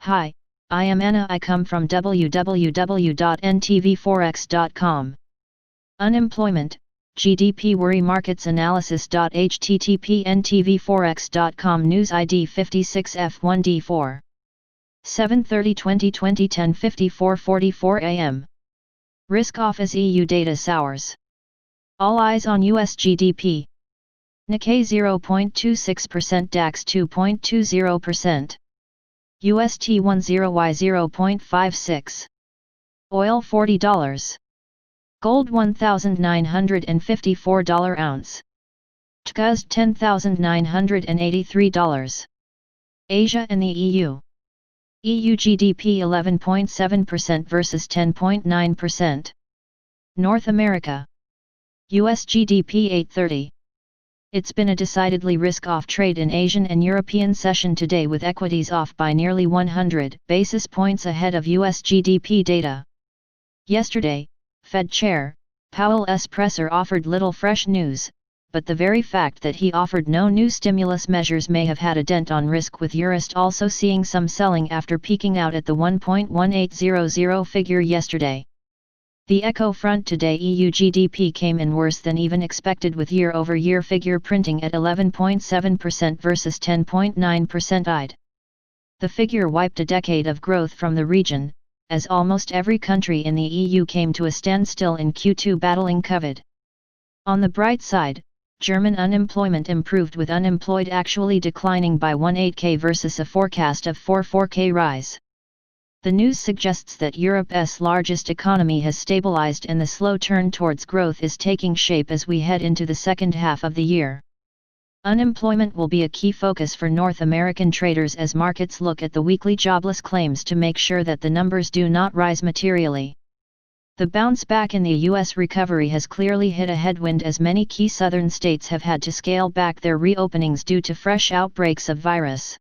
Hi, I am Anna. I come from www.ntvforex.com. Unemployment, GDP worry markets analysis. http ntvforex.com news ID 56F1D4. 7/30/2020 10:54:44 am. Risk off as EU data sours. All eyes on US GDP. Nikkei 0.26%, DAX 2.20%. UST 10Y 0.56. Oil $40. Gold $1,954 ounce. TGUS $10,983. Asia and the EU. EU GDP 11.7% versus 10.9%. North America. US GDP 830. It's been a decidedly risk-off trade in Asian and European session today, with equities off by nearly 100 basis points ahead of US GDP data. Yesterday, Fed Chair Powell's presser offered little fresh news, but the very fact that he offered no new stimulus measures may have had a dent on risk, with Eurist also seeing some selling after peaking out at the 1.1800 figure yesterday. The echo front today, EU GDP came in worse than even expected, with year-over-year figure printing at 11.7% versus 10.9% ID. The figure wiped a decade of growth from the region, as almost every country in the EU came to a standstill in Q2 battling COVID. On the bright side, German unemployment improved, with unemployed actually declining by 18K versus a forecast of 44K rise. The news suggests that Europe's largest economy has stabilized and the slow turn towards growth is taking shape as we head into the second half of the year. Unemployment will be a key focus for North American traders as markets look at the weekly jobless claims to make sure that the numbers do not rise materially. The bounce back in the U.S. recovery has clearly hit a headwind, as many key southern states have had to scale back their reopenings due to fresh outbreaks of virus.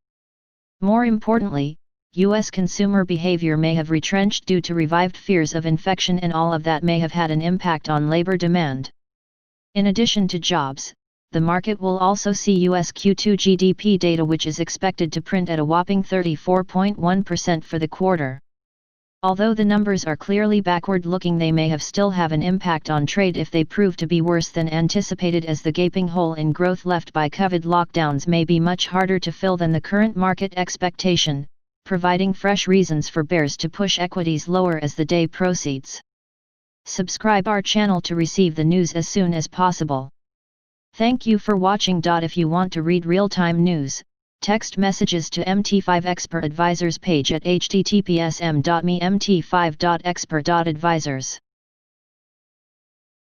More importantly, U.S. consumer behavior may have retrenched due to revived fears of infection, and all of that may have had an impact on labor demand. In addition to jobs, the market will also see U.S. Q2 GDP data, which is expected to print at a whopping 34.1% for the quarter. Although the numbers are clearly backward-looking, they may still have an impact on trade if they prove to be worse than anticipated, as the gaping hole in growth left by COVID lockdowns may be much harder to fill than the current market expectation, providing fresh reasons for bears to push equities lower as the day proceeds. Subscribe our channel to receive the news as soon as possible. Thank you for watching. If you want to read real-time news, text messages to MT5 Expert Advisors page at https://m.me/mt5.expert.advisors.